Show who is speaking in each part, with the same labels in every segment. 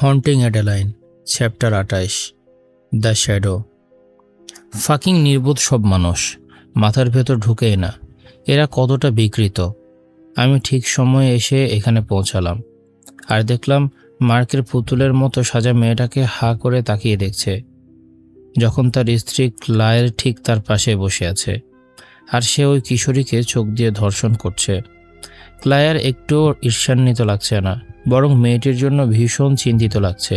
Speaker 1: Haunting Adeline chapter 28 the shadow. Fucking নির্বোধ সব মানুষ, মাথার ভেতর ঢুকেই না এরা কতটা বিকৃত। আমি ঠিক সময়ে এসে এখানে পৌঁছালাম আর দেখলাম মার্কের পুতুলের মতো সাজা মেয়েটাকে হা করে তাকিয়ে দেখছে, যখন তার স্ত্রী ক্লায়ের ঠিক তার পাশে বসে আছে আর সে ওই কিশোরীকে চোখ দিয়ে ধর্ষণ করছে। ক্লায়ার একটুও ঈর্ষান্বিত লাগছে না, বরং মেয়েটির জন্য ভীষণ চিন্তিত লাগছে।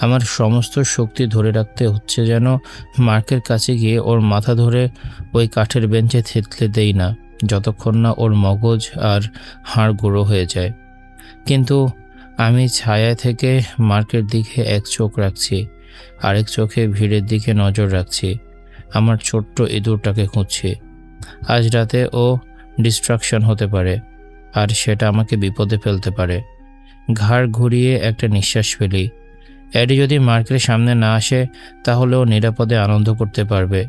Speaker 1: আমার সমস্ত শক্তি ধরে রাখতে হচ্ছে যেন মার্কের কাছে গিয়ে ওর মাথা ধরে ওই কাঠের বেঞ্চে থেতলে দেই না, যতক্ষণ না ওর মগজ আর হাড় গুঁড়ো হয়ে যায়। কিন্তু আমি ছায়া থেকে মার্কের দিকে এক চোখ রাখছি, আরেক চোখে ভিড়ের দিকে নজর রাখছি। আমার ছোট্ট ইঁদুরটাকে খুঁজছি। আজ রাতে ও ডিস্ট্রাকশন হতে পারে আর সেটা আমাকে বিপদে ফেলতে পারে। ঘাড় ঘুরিয়ে একটা নিঃশ্বাস ফেলি। এডি যদি মার্কের সামনে না আসে তাহলে ও নিরাপদে আনন্দ করতে পারবে।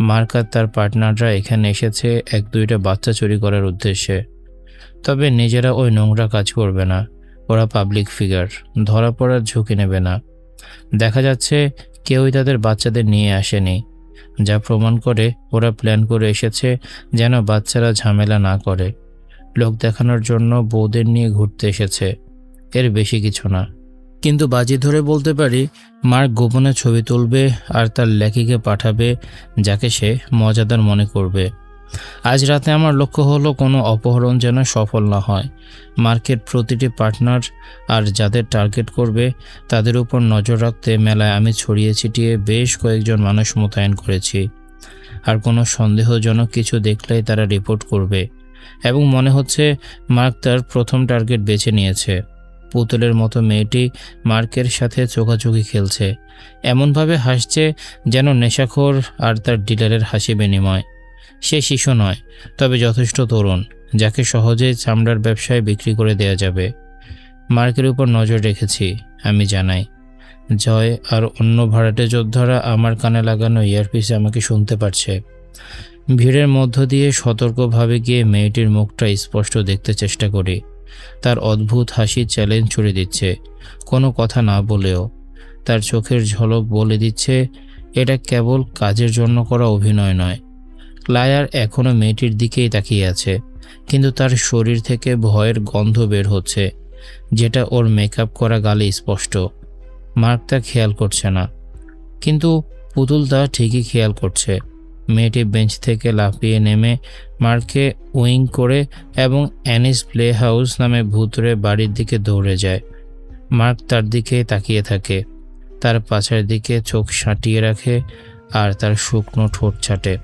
Speaker 1: মার্ক আর তার পার্টনাররা এখানে এসেছে 1-2টা বাচ্চা চুরি করার উদ্দেশ্যে, তবে নিজেরা ওই নোংরা কাজ করবে না। ওরা পাবলিক ফিগার, ধরা পড়ার ঝুঁকি নেবে না। দেখা যাচ্ছে কেউই তাদের বাচ্চাদের নিয়ে আসেনি, যা প্রমাণ করে ওরা প্ল্যান করে এসেছে যেন বাচ্চারা ঝামেলা না করে। লোক দেখানোর জন্য বউদের নিয়ে ঘুরতে এসেছে, এর বেশি কিছু না। কিন্তু বাজি ধরে বলতে পারি মার্ক গোপনে ছবি তুলবে আর তার লেখিকে পাঠাবে, যাকে সে মজাদার মনে করবে। আজ রাতে আমার লক্ষ্য হলো কোনো অপহরণ যেন সফল না হয়। মার্কেট প্রতিটি পার্টনার আর যাদের টার্গেট করবে তাদের উপর নজর রাখতে মেলায় আমি ছড়িয়ে ছিটিয়ে বেশ কয়েকজন মানুষ মোতায়েন করেছি। আর কোনো সন্দেহজনক কিছু দেখলেই তারা রিপোর্ট করবে। এবং মনে হচ্ছে মার্ক তার প্রথম টার্গেট বেছে নিয়েছে। পুতুলের মতো মেয়েটি মার্কের সাথে চোখাচোখি খেলছে, এমনভাবে হাসছে যেন নেশাখোর আর তার ডিলারের হাসি বিনিময়। সে শিশু নয়, তবে যথেষ্ট তরুণ, যাকে সহজেই চামড়ার ব্যবসায় বিক্রি করে দেয়া যাবে। মার্কের উপর নজর রেখেছি, আমি জানাই। জয় আর অন্য ভাড়াটে যোদ্ধারা আমার কানে লাগানো ইয়ারপিসে আমাকে শুনতে পারছে। ভিড়ের মধ্য দিয়ে সতর্কভাবে গিয়ে মেয়েটির মুখটা স্পষ্ট দেখতে চেষ্টা করি। তার অদ্ভুত হাসি চ্যালেঞ্জ ছুড়ে দিচ্ছে, কোনো কথা না বলেও। তার চোখের ঝলক বলে দিচ্ছে এটা কেবল কাজের জন্য করা অভিনয় নয়। ক্লায়ার এখনও মেয়েটির দিকেই তাকিয়ে আছে, কিন্তু তার শরীর থেকে ভয়ের গন্ধ বের হচ্ছে, যেটা ওর মেকআপ করা গালে স্পষ্ট। মার্ক তা খেয়াল করছে না, কিন্তু পুতুল তা ঠিকই খেয়াল করছে। মেয়েটি বেঞ্চ থেকে লাফিয়ে নেমে মার্ককে উইং করে এবং অ্যানিস প্লে হাউস নামে ভূতুরে বাড়ির দিকে দৌড়ে যায়। মার্ক তার দিকে তাকিয়ে থাকে, তার পাছার দিকে চোখ সাঁটিয়ে রাখে আর তার শুকনো ঠোঁট ছাটে।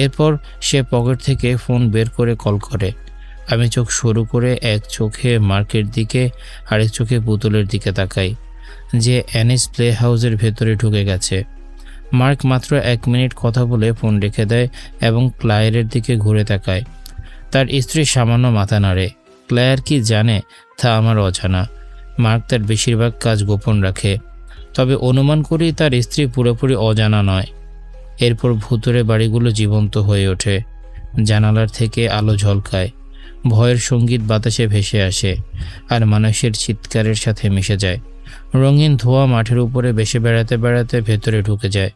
Speaker 1: এরপর সে পকেট থেকে ফোন বের করে কল করে। আমি চোখ সরু করে এক চোখে মার্কের দিকে আরেক চোখে পুতুলের দিকে তাকাই, যে অ্যানিস প্লে হাউসের ভেতরে ঢুকে গেছে। মার্ক মাত্র 1 মিনিট কথা বলে ফোন রেখে দেয় এবং ক্লায়ারের দিকে ঘুরে তাকায়। তার স্ত্রী সামান্য মাথা নাড়ে। ক্লায়ার কি জানে তা আমার অজানা। মার্ক তার বেশিরভাগ কাজ গোপন রাখে, তবে অনুমান করি তার স্ত্রী পুরোপুরি অজানা নয়। এরপর ভুতুরে বাড়িগুলো জীবন্ত হয়ে ওঠে। জানালার থেকে আলো ঝলকায়, ভয়ের সঙ্গীত বাতাসে ভেসে আসে আর মানুষের চিৎকারের সাথে মিশে যায়। রঙিন ধোঁয়া মাঠের উপরে ভেসে বেড়াতে বেড়াতে ভেতরে ঢুকে যায়।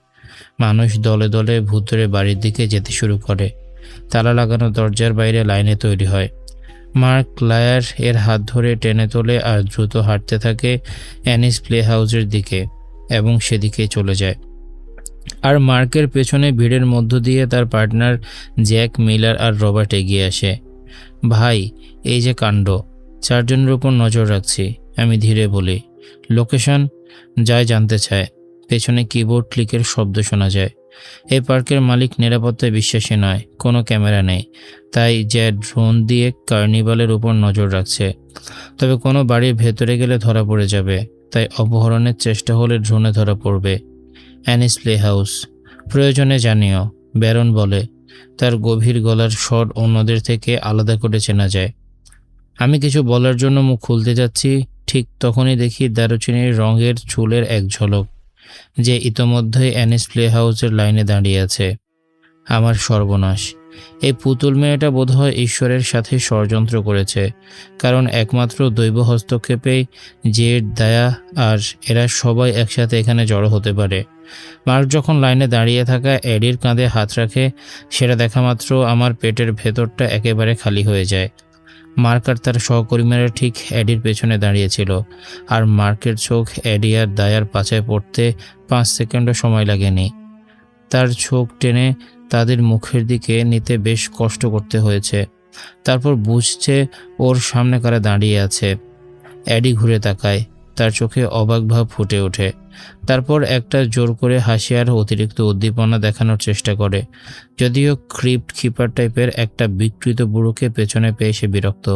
Speaker 1: মানুষ দলে দলে ভুতুরে বাড়ির দিকে যেতে শুরু করে। তালা লাগানো দরজার বাইরে লাইনে তৈরি হয়। মার্ক ক্লায়ার এর হাত ধরে টেনে তোলে আর দ্রুত হাঁটতে থাকে অ্যানিস প্লে হাউসের দিকে এবং সেদিকেই চলে যায়। আর মার্কের পেছনে ভিড়ের মধ্য দিয়ে তার পার্টনার জ্যাক, মিলার আর রবার্ট এগিয়ে আসে। ভাই, এই যে কাণ্ড, 4 জনের উপর নজর রাখছি, আমি ধীরে বলি। লোকেশন? জয় জানতে চায়। পেছনে কিবোর্ড ক্লিকের শব্দ শোনা যায়। এই পার্কের মালিক নিরাপত্তায় বিশ্বাসী নয়, কোনো ক্যামেরা নেই, তাই জ্যাক ড্রোন দিয়ে কার্নিভালের উপর নজর রাখছে। তবে কোনো বাড়ির ভেতরে গেলে ধরা পড়ে যাবে, তাই অপহরণের চেষ্টা হলে ড্রোনে ধরা পড়বে। অ্যানিস প্লে হাউস, প্রয়োজনে জানিও, ব্যারন বলে। তার গভীর গলার স্বর অন্যদের থেকে আলাদা করে চেনা যায়। আমি কিছু বলার জন্য মুখ খুলতে যাচ্ছি, ঠিক তখনই দেখি দারুচিনির রঙের চুলের এক ঝলক, যে ইতোমধ্যেই অ্যানিস প্লে হাউসের লাইনে দাঁড়িয়ে আছে। আমার সর্বনাশ! এই পুতুল মেয়েটা বোধহয় ঈশ্বরের সাথে ষড়যন্ত্র করেছে, কারণ একমাত্র দৈব হস্তক্ষেপেই জেড, দায়া আর এরা সবাই একসাথে এখানে জড়ো হতে পারে। মার্ক যখন লাইনে দাঁড়িয়ে থাকা এডির কাঁধে হাত রাখে, সেটা দেখা মাত্র আমার পেটের ভেতরটা একেবারে খালি হয়ে যায়। মার্ক আর তার সহকর্মীরা ঠিক এডির পেছনে দাঁড়িয়েছিল, আর মার্কের চোখ এডি আর দায়ার পাছায় পড়তে 5 সেকেন্ডও সময় লাগেনি। তার চোখ টেনে তাদের মুখের দিকে নিতে বেশ কষ্ট করতে হয়েছে। তারপর বুঝছে ওর সামনে কারা দাঁড়িয়ে আছে। এডি ঘুরে তাকায়, তার চোখে অবাক ভাব ফুটে ওঠে। তারপর একটা জোর করে হাসি আর অতিরিক্ত উদ্দীপনা দেখানোর চেষ্টা করে, যদিও ক্রিপ্ট কিপার টাইপের একটা বিকৃত বুড়োকে পেছনে পেয়ে সে বিরক্ত।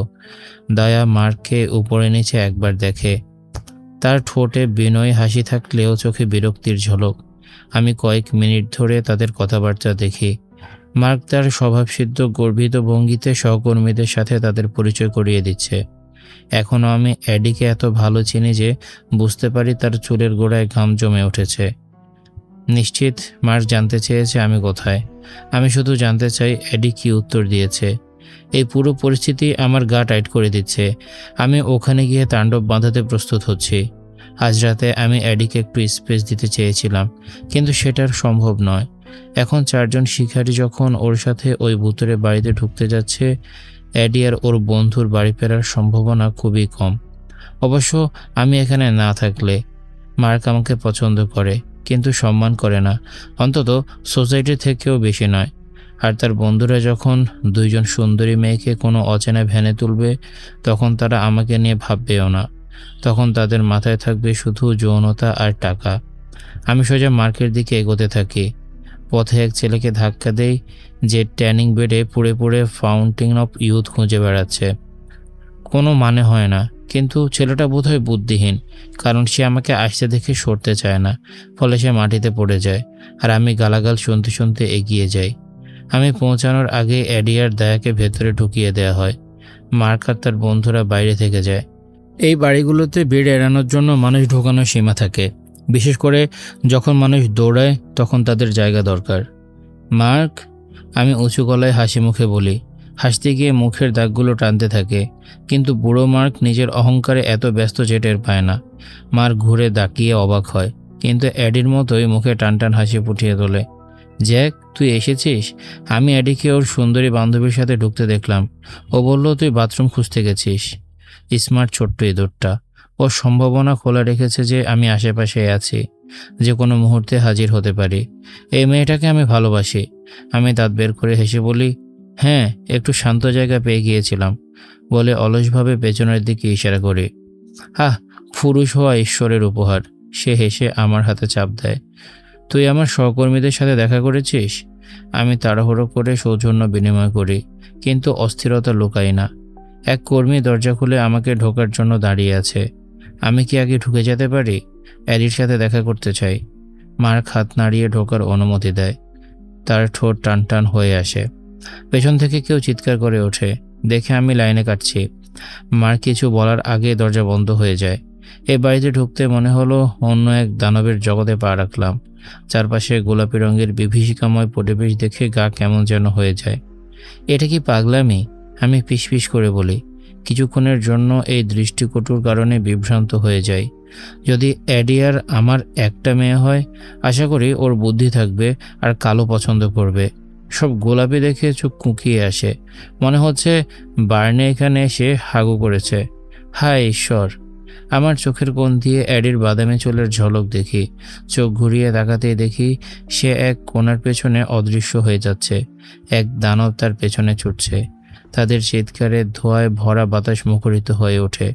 Speaker 1: দায়া মার্ককে উপরে নিচে একবার দেখে, তার ঠোঁটে বিনয়ী হাসি থাকলেও চোখে বিরক্তির ঝলক। আমি কয়েক মিনিট ধরে তাদের কথাবার্তা দেখি। মার্ক তার স্বভাবসিদ্ধ গর্বিত ভঙ্গিতে সহকর্মীদের সাথে তাদের পরিচয় করিয়ে দিচ্ছে। এখনও আমি এডিকে এত ভালো চিনি যে বুঝতে পারি তার চুলের গোড়ায় ঘাম জমে উঠেছে। নিশ্চিত মার্ক জানতে চেয়েছে আমি কোথায়। আমি শুধু জানতে চাই এডি কি উত্তর দিয়েছে। এই পুরো পরিস্থিতি আমার গা টাইট করে দিচ্ছে। আমি ওখানে গিয়ে তাণ্ডব বাঁধাতে প্রস্তুত হচ্ছি। আজ রাতে আমি এডিকে একটু স্পেস দিতে চেয়েছিলাম, কিন্তু সেটার সম্ভব নয়। এখন 4 জন শিকারী যখন ওর সাথে ওই ভূতের বাড়িতে ঢুকতে যাচ্ছে, এডি আর ওর বন্ধুর বাড়ি ফেরার সম্ভাবনা খুবই কম। অবশ্য আমি এখানে না থাকলে মার্ক আমাকে পছন্দ করে, কিন্তু সম্মান করে না, অন্তত সোসাইটি থেকেও বেশি নয়। আর তার বন্ধুরা যখন 2 জন সুন্দরী মেয়েকে কোনো অচেনা ভ্যানে তুলবে, তখন তারা আমাকে নিয়ে ভাববেও না। তখন তাদের মাথায় থাকবে শুধু যৌনতা আর টাকা। আমি সোজা মার্কের দিকে এগোতে থাকি। পথে এক ছেলেকে ধাক্কা দেই যে ট্যানিং বেডে পুড়ে পুড়ে ফাউন্টেন অফ ইউথ খুঁজে বেড়াচ্ছে। কোনো মানে হয় না, কিন্তু ছেলেটা বোধহয় বুদ্ধিহীন, কারণ সে আমাকে আসতে দেখে সরতে চায় না। ফলে সে মাটিতে পড়ে যায়, আর আমি গালাগাল শুনতে শুনতে এগিয়ে যাই। আমি পৌঁছানোর আগে এডি আর দায়াকে ভেতরে ঢুকিয়ে দেওয়া হয়। মার্ক আর তার বন্ধুরা বাইরে থেকে যায়। এই বাড়িগুলোতে ভিড় এড়ানোর জন্য মানুষ ঢোকানোর সীমা থাকে, বিশেষ করে যখন মানুষ দৌড়ায় তখন তাদের জায়গা দরকার। মার্ক, আমি উঁচু গলায় হাসি মুখে বলি, হাসতে গিয়ে মুখের দাগগুলো টানতে থাকে। কিন্তু বুড়ো মার্ক নিজের অহংকারে এত ব্যস্ত যে টের পায় না। মার্ক ঘুরে তাকিয়ে অবাক হয়, কিন্তু এডির মতোই মুখে টানটান হাসি ফুটিয়ে তোলে। জ্যাক, তুই এসেছিস? আমি এডিকে ওর সুন্দরী বান্ধবীর সাথে ঢুকতে দেখলাম। ও বলল তুই বাথরুম খুঁজতে গেছিস। স্মার্ট ছোট্ট ইঁদুরটা। ও সম্ভাবনা খোলা রেখেছে যে আমি আশেপাশে আছি, যে কোনো মুহূর্তে হাজির হতে পারি। এই মেয়েটাকে আমি ভালোবাসি। আমি দাঁত বের করে হেসে বলি, হ্যাঁ, একটু শান্ত জায়গা পেয়ে গিয়েছিলাম, বলে অলসভাবে পেছনের দিকে ইশারা করি। পুরুষ হওয়া ঈশ্বরের উপহার। সে হেসে আমার হাতে চাপ দেয়। তুই আমার সহকর্মীদের সাথে দেখা করেছিস? আমি তাড়াহুড়ো করে সৌজন্য বিনিময় করি, কিন্তু অস্থিরতা লুকাই না। এক কর্মী দরজা খুলে আমাকে ঢোকার জন্য দাঁড়িয়ে আছে। আমি কি আগে ঢুকে যেতে পারি? এডির সাথে দেখা করতে চাই। মার্ক হাত নাড়িয়ে ঢোকার অনুমতি দেয়। তার ঠোঁট টানটান হয়ে আসে। পেছন থেকে কেউ চিৎকার করে ওঠে দেখে আমি লাইনে কাটছি। মার্ক কিছু বলার আগে দরজা বন্ধ হয়ে যায়। এই বাড়িতে ঢুকতে মনে হলো অন্য এক দানবের জগতে পা রাখলাম। চারপাশে গোলাপি রঙের বিভীষিকাময় পরিবেশ দেখে গা কেমন যেন হয়ে যায়। এটা কি পাগলামি? আমি ফিসফিস করে বলি। কিছুক্ষণের জন্য এই দৃষ্টিকটুর কারণে বিভ্রান্ত হয়ে যাই। যদি এডিয়ার আমার একটা মেয়ে হয়, আশা করি ওর বুদ্ধি থাকবে আর কালো পছন্দ করবে। সব গোলাপি দেখে চোখ কুঁকিয়ে আসে, মনে হচ্ছে বার্নে এখানে এসে হাগু করেছে। হায় ঈশ্বর! আমার চোখের কোণ দিয়ে এডির বাদামি চুলের ঝলক দেখি। চোখ ঘুরিয়ে তাকাতেই দেখি সে এক কোণার পেছনে অদৃশ্য হয়ে যাচ্ছে। এক দানব তার পেছনে ছুটছে। তাদের চিৎকারে ধোঁয়ায় ভরা বাতাস মুখরিত হয়ে ওঠে।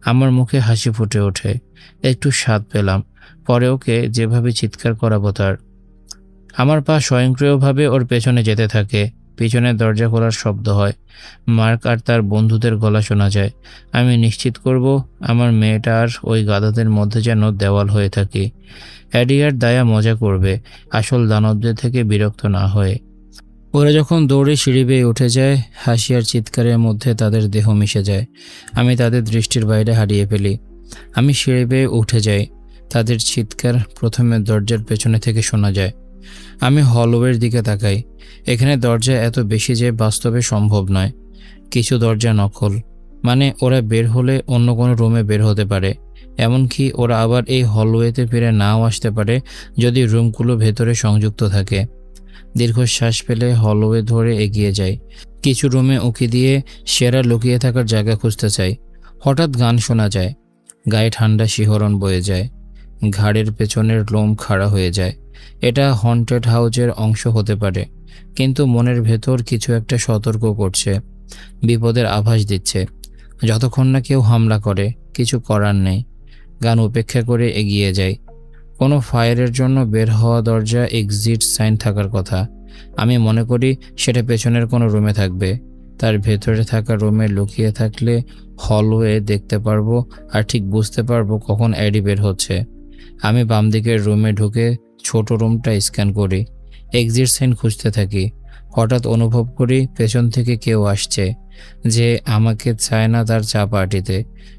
Speaker 1: আমার মুখে হাসি ফুটে ওঠে। একটু স্বাদ পেলাম, পরে ওকে যেভাবে চিৎকার করাবো তার। আমার পা স্বয়ংক্রিয়ভাবে ওর পেছনে যেতে থাকে। পিছনের দরজা খোলার শব্দ হয়। মার্ক আর তার বন্ধুদের গলা শোনা যায়। আমি নিশ্চিত করব আমার মেয়েটা আর ওই গাধাদের মধ্যে যেন দেওয়াল হয়ে থাকে। এডি আর দায়া মজা করবে, আসল দানবদের থেকে বিরক্ত না হয়ে। ওরা যখন দৌড়ে সিঁড়ি বেয়ে উঠে যায়, হাসি আর চিৎকারের মধ্যে তাদের দেহ মিশে যায়। আমি তাদের দৃষ্টির বাইরে হারিয়ে ফেলি। আমি সিঁড়ি বেয়ে উঠে যাই। তাদের চিৎকার প্রথমে দরজার পেছনে থেকে শোনা যায়। আমি হলওয়ের দিকে তাকাই। এখানে দরজা এত বেশি যে বাস্তবে সম্ভব নয়। কিছু দরজা নকল, মানে ওরা বের হলে অন্য কোনো রুমে বের হতে পারে। এমনকি ওরা আবার এই হলওয়েতে ফিরে নাও আসতে পারে যদি রুমগুলো ভেতরে সংযুক্ত থাকে। দীর্ঘশ্বাস ফেলে হলওয়ে ধরে এগিয়ে যাই। কিছু রুমে উঁকি দিয়ে সেরা লুকিয়ে থাকার জায়গা খুঁজতে চাই। হঠাৎ গান শোনা যায়। গায়ে ঠান্ডা শিহরণ বয়ে যায়। ঘাড়ের পেছনের লোম খাড়া হয়ে যায়। এটা হন্টেড হাউজের অংশ হতে পারে, কিন্তু মনের ভেতর কিছু একটা সতর্ক করছে, বিপদের আভাস দিচ্ছে। যতক্ষণ না কেউ হামলা করে কিছু করার নেই। গান উপেক্ষা করে এগিয়ে যাই। কোনো ফায়ারের জন্য বের হওয়া দরজা এক্সিট সাইন থাকার কথা। আমি মনে করি সেটা পেছনের কোনো রুমে থাকবে। তার ভেতরে থাকা রুমে লুকিয়ে থাকলে হলওয়ে দেখতে পারবো আর ঠিক বুঝতে পারবো কখন অ্যাডি বের হচ্ছে। আমি বাম দিকের রুমে ঢুকে ছোট রুমটা স্ক্যান করি। এক্সিট সাইন খুঁজতে থাকি। হঠাৎ অনুভব করি পেছন থেকে কেউ আসছে, যে আমাকে চায় না তার চা পার্টিতে।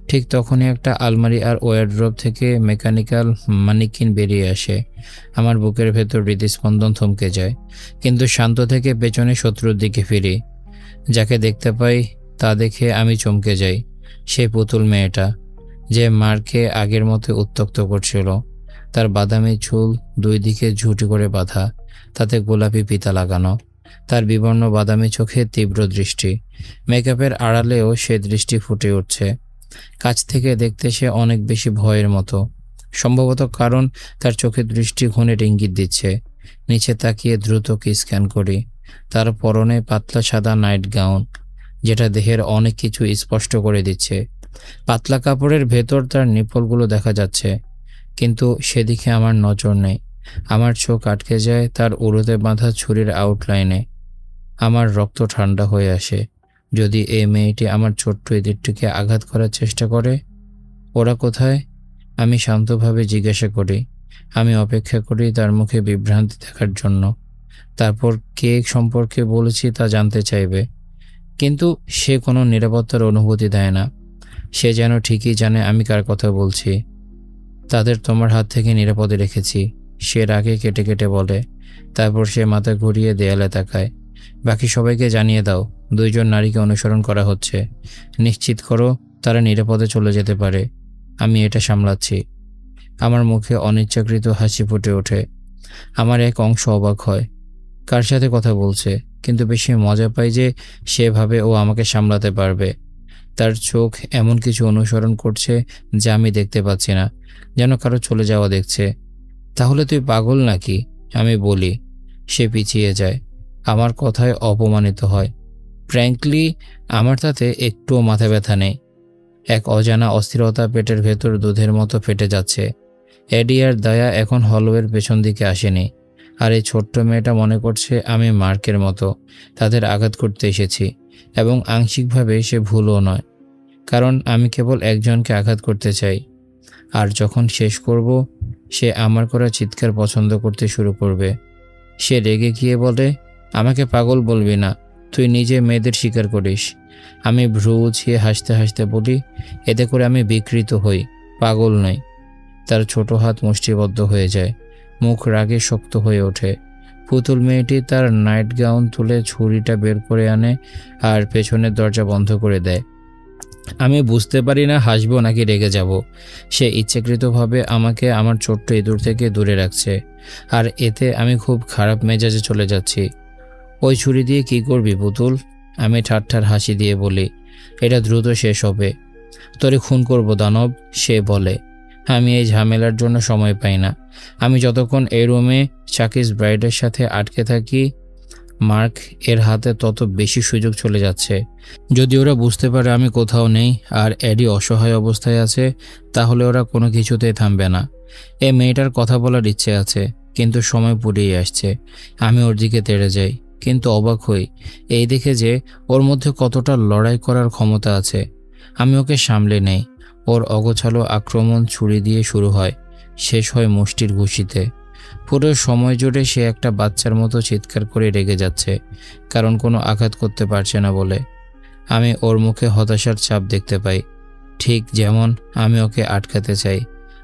Speaker 1: ঠিক তখনই একটা আলমারি আর ওয়ারড্রোব থেকে মেকানিক্যাল মানিকিন বেরিয়ে আসে। আমার বুকের ভেতর হৃদস্পন্দন থমকে যায়, কিন্তু শান্ত থেকে পেছনে শত্রুর দিকে ফিরি। যাকে দেখতে পাই তা দেখে আমি চমকে যাই। সেই পুতুল মেয়েটা, যে মারকে আগের মতো উত্ত্যক্ত করছিল। তার বাদামি চুল দুই দিকে ঝুঁটি করে বাঁধা, তাতে গোলাপি পিতা লাগানো। তার বিবর্ণ বাদামি চোখে তীব্র দৃষ্টি। মেকআপের আড়ালেও সে দৃষ্টি ফুটে উঠছে। কাছ থেকে দেখতে সে অনেক বেশি ভয়ের মতো, সম্ভবত কারণ তার চোখের দৃষ্টি ঘুণের ইঙ্গিত দিচ্ছে। নিচে তাকিয়ে দ্রুত কি স্ক্যান করি। তার পরনে পাতলা সাদা নাইট গাউন, যেটা দেহের অনেক কিছু স্পষ্ট করে দিচ্ছে। পাতলা কাপড়ের ভেতর তার নিপলগুলো দেখা যাচ্ছে, কিন্তু সেদিকে আমার নজর নেই। আমার চোখ আটকে যায় তার উরুতে বাঁধা ছুরির আউটলাইনে। আমার রক্ত ঠান্ডা হয়ে আসে। যদি এই মেয়েটি আমার ছোট্ট ইঁদুরটিকে আঘাত করার চেষ্টা করে। ওরা কোথায়? আমি শান্তভাবে জিজ্ঞাসা করি। আমি অপেক্ষা করি তার মুখে বিভ্রান্তি দেখার জন্য। তারপর কে সম্পর্কে বলেছি তা জানতে চাইবে, কিন্তু সে কোনো নিরাপত্তার অনুভূতি দেয় না। সে যেন ঠিকই জানে আমি কার কথা বলছি। তাদের তোমার হাত থেকে নিরাপদে রেখেছি, সে রাগে কেটে কেটে বলে। তারপর সে মাথা ঘুরিয়ে দেয়ালে তাকায়। বাকি সবাইকে জানিয়ে দাও, 2 জন নারীকে অনুসরণ করা হচ্ছে। নিশ্চিত করো তারা নিরাপদে চলে যেতে পারে। আমি এটা সামলাচ্ছি। আমার মুখে অনিচ্ছাকৃত হাসি ফুটে ওঠে। আমার এক অংশ অবাক হয়, কার সাথে কথা বলছে, কিন্তু বেশি মজা পাই যে সেভাবে ও আমাকে সামলাতে পারবে। তার চোখ এমন কিছু অনুসরণ করছে যা আমি দেখতে পাচ্ছি না, যেন কারো চলে যাওয়া দেখছে। তাহলে তুই পাগল নাকি? আমি বলি। সে পিছিয়ে যায়, আমার কথায় অপমানিত হয়। ফ্র্যাঙ্কলি আমার তাতে একটুও মাথা ব্যথা নেই। এক অজানা অস্থিরতা পেটের ভেতর দুধের মতো ফেটে যাচ্ছে। এডি আর দয়া এখন হলওয়ের পেছন দিকে আসেনি, আর এই ছোট্ট মেয়েটা মনে করছে আমি মার্কের মতো তাদের আঘাত করতে এসেছি। এবং আংশিকভাবে সে ভুলও নয়, কারণ আমি কেবল একজনকে আঘাত করতে চাই। আর যখন শেষ করব, সে আমার করা চিৎকার পছন্দ করতে শুরু করবে। সে রেগে গিয়ে বলে, আমাকে পাগল বলবি না, তুই নিজে মেয়েদের শিকার করিস। আমি ভ্রু উছিয়ে হাসতে হাসতে বলি, এতে করে আমি বিকৃত হই, পাগল নই। তার ছোট হাত মুষ্টিবদ্ধ হয়ে যায়, মুখ রাগে শক্ত হয়ে ওঠে। পুতুল মেয়েটি তার নাইট গাউন তুলে ছুরিটা বের করে আনে আর পেছনের দরজা বন্ধ করে দেয়। আমি বুঝতে পারি না হাসবো নাকি রেগে যাব। সে ইচ্ছাকৃতভাবে আমাকে আমার ছোট্ট ইঁদুর থেকে দূরে রাখছে, আর এতে আমি খুব খারাপ মেজাজে চলে যাচ্ছি। ওই ছুরি দিয়ে কি করবি পুতুল? আমি ঠাট্টার হাসি দিয়ে বলি, এটা দ্রুত শেষ হবে। তোরে খুন করব দানব, সে বলে। আমি এই ঝামেলার জন্য সময় পাই না। আমি যতক্ষণ এই রুমে চাকিস ব্রাইডের সাথে আটকে থাকি, মার্ক এর হাতে তত বেশি সুযোগ চলে যাচ্ছে। যদি ওরা বুঝতে পারে আমি কোথাও নেই আর এডি অসহায় অবস্থায় আছে, তাহলে ওরা কোনো কিছুতেই থামবে না। এই মেয়েটার কথা বলার ইচ্ছে আছে, কিন্তু সময় পুড়িয়ে আসছে। আমি ওর দিকে তেড়ে যাই, কিন্তু অবাক হই এই দেখে যে ওর মধ্যে কতটা লড়াই করার ক্ষমতা আছে। আমি ওকে সামলে নেই। ওর অগোছালো আক্রমণ ছুরি দিয়ে শুরু হয়, শেষ হয় মুষ্টির ঘুষিতে। পুরো সময় জুড়ে সে একটা বাচ্চার মতো চিৎকার করে রেগে যাচ্ছে, কারণ কোনো আঘাত করতে পারছে না বলে। আমি ওর মুখে হতাশার ছাপ দেখতে পাই, ঠিক যেমন আমি ওকে আটকাতে চাই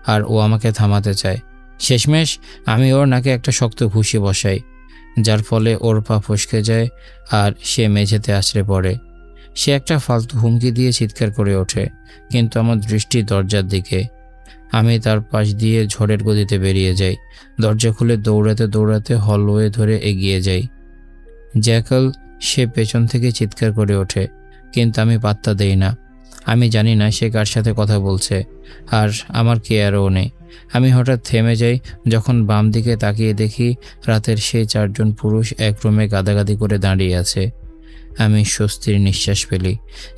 Speaker 1: আর ও আমাকে থামাতে চায়। শেষমেশ আমি ওর নাকে একটা শক্ত ঘুষি বসাই, যার ফলে ওর পা ফসকে যায় আর সে মেঝেতে আছড়ে পড়ে। সে একটা ফালতু হুমকি দিয়ে চিৎকার করে ওঠে, কিন্তু আমার দৃষ্টি দরজার দিকে। আমি তার পাশ দিয়ে ঝড়ের গতিতে বেরিয়ে যাই। দরজা খুলে দৌড়াতে দৌড়াতে হলওয়ে ধরে এগিয়ে যাই। জ্যাকল, সে পেছন থেকে চিৎকার করে ওঠে, কিন্তু আমি পাত্তা দেই না। আমি জানি না সে কার সাথে কথা বলছে, আর আমার কেয়ারও নেই। আমি হঠাৎ থেমে যাই যখন বাম দিকে তাকিয়ে দেখি রাতের সেই 4 জন পুরুষ এক রুমে গাদাগাদি করে দাঁড়িয়ে আছে। আমি স্বস্তির নিঃশ্বাস ফেলি।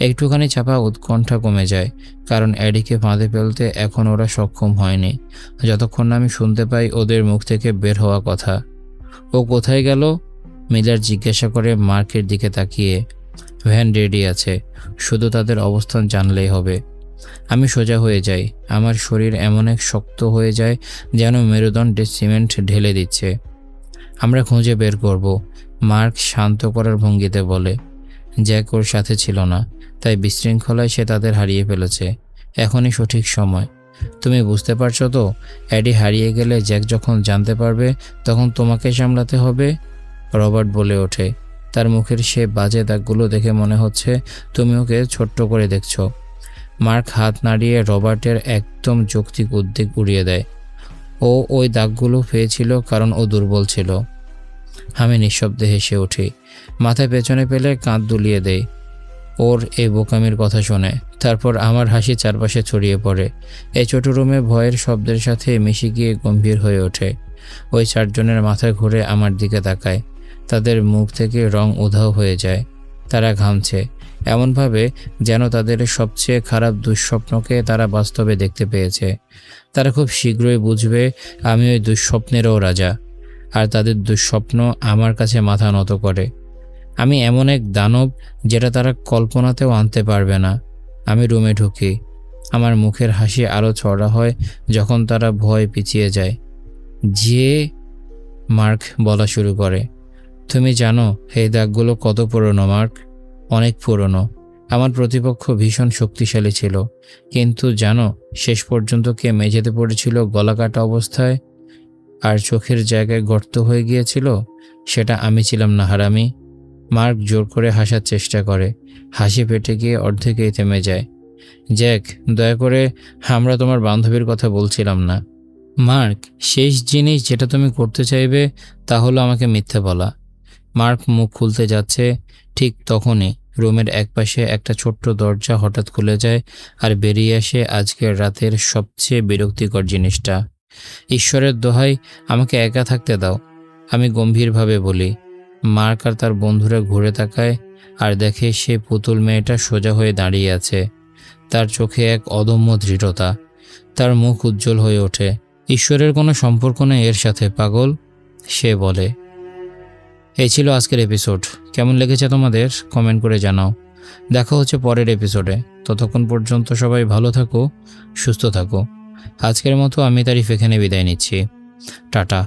Speaker 1: একটুখানি চাপা উৎকণ্ঠা কমে যায়, কারণ এডিকে ফাঁদে ফেলতে এখন ওরা সক্ষম হয়নি, যতক্ষণ না আমি শুনতে পাই ওদের মুখ থেকে বের হওয়া কথা। ও কোথায় গেল? মিলার জিজ্ঞাসা করে মার্কের দিকে তাকিয়ে। ভ্যান রেডি আছে, শুধু তাদের অবস্থান জানলেই হবে। আমি সোজা হয়ে যাই। আমার শরীর এমন এক শক্ত হয়ে যায় যেন মেরুদণ্ডে সিমেন্ট ঢেলে দিচ্ছে। আমরা খুঁজে বের করব, মার্ক শান্ত করার ভঙ্গিতে বলে। জ্যাক ওর সাথে ছিল না, তাই বিশৃঙ্খলায় সে তাদের হারিয়ে ফেলেছে। এখনই সঠিক সময়। তুমি বুঝতে পারছো তো? এডি হারিয়ে গেলে জ্যাক যখন জানতে পারবে, তখন তোমাকে সামলাতে হবে। রবার্ট বলে ওঠে। তার মুখের সে বাজে দাগগুলো দেখে মনে হচ্ছে তুমি ওকে ছোট্ট করে দেখছো। মার্ক হাত নাড়িয়ে রবার্টের একদম যৌক্তিক উদ্বেগ উড়িয়ে দেয়। ও ওই দাগগুলো পেয়েছিল কারণ ও দুর্বল ছিল। আমি নিঃশব্দে হেসে উঠি, মাথায় পেছনে পেলে কাঁধ দুলিয়ে দেই ওর এই বোকামির কথা শুনে। তারপর আমার হাসি চারপাশে ছড়িয়ে পড়ে। এই ছোট রুমে ভয়ের শব্দের সাথে মিশে গিয়ে গম্ভীর হয়ে ওঠে। ওই 4 জনের মাথা ঘুরে আমার দিকে তাকায়। তাদের মুখ থেকে রং উধাও হয়ে যায়। তারা ঘামছে, এমনভাবে যেন তাদের সবচেয়ে খারাপ দুঃস্বপ্নকে তারা বাস্তবে দেখতে পেয়েছে। তারা খুব শীঘ্রই বুঝবে আমি ওই দুঃস্বপ্নেরও রাজা, আর তাদের দুঃস্বপ্ন আমার কাছে মাথা নত করে। আমি এমন এক দানব যেটা তারা কল্পনাতেও আনতে পারবে না। আমি রুমে ঢুকি। আমার মুখের হাসি আরও চড়া হয় যখন তারা ভয় পিছিয়ে যায়। যে মার্ক বলা শুরু করে। তুমি জানো এই দাগগুলো কত পুরনো মার্ক? অনেক পুরনো। আমার প্রতিপক্ষ ভীষণ শক্তিশালী ছিল, কিন্তু জানো শেষ পর্যন্ত কে মেঝেতে পড়েছিল গলা কাটা অবস্থায় আর চোখের জায়গায় গর্ত হয়ে গিয়েছিল? সেটা আমি ছিলাম না, হারামি। মার্ক জোর করে হাসার চেষ্টা করে, হাসি পেটে গিয়ে অর্ধেকেই থেমে যায়। জ্যাক, দয়া করে, আমরা তোমার বান্ধবীর কথা বলছিলাম না। মার্ক, শেষ জিনিস যেটা তুমি করতে চাইবে তা হলো আমাকে মিথ্যে বলা। মার্ক মুখ খুলতে যাচ্ছে, ঠিক তখনই রুমের একপাশে একটা ছোট্ট দরজা হঠাৎ খুলে যায় আর বেরিয়ে আসে আজকের রাতের সবচেয়ে বিরক্তিকর জিনিসটা। ঈশ্বরের দোহাই, আমাকে একা থাকতে দাও, আমি গম্ভীরভাবে বলি। মার্ক আর তার বন্ধুরা ঘুরে তাকায় আর দেখে সে পুতুল মেয়েটা সোজা হয়ে দাঁড়িয়ে আছে। তার চোখে এক অদম্য দৃঢ়তা। তার মুখ উজ্জ্বল হয়ে ওঠে। ঈশ্বরের কোনো সম্পর্ক নেই এর সাথে, পাগল, সে বলে। এই ছিল আজকের এপিসোড। কেমন লেগেছে তোমাদের কমেন্ট করে জানাও। দেখা হচ্ছে পরের এপিসোডে। ততক্ষণ পর্যন্ত সবাই ভালো থাকো, সুস্থ থাকো। আজকের মতো আমি তারিফ এখানে বিদায় নিচ্ছি। টাটা।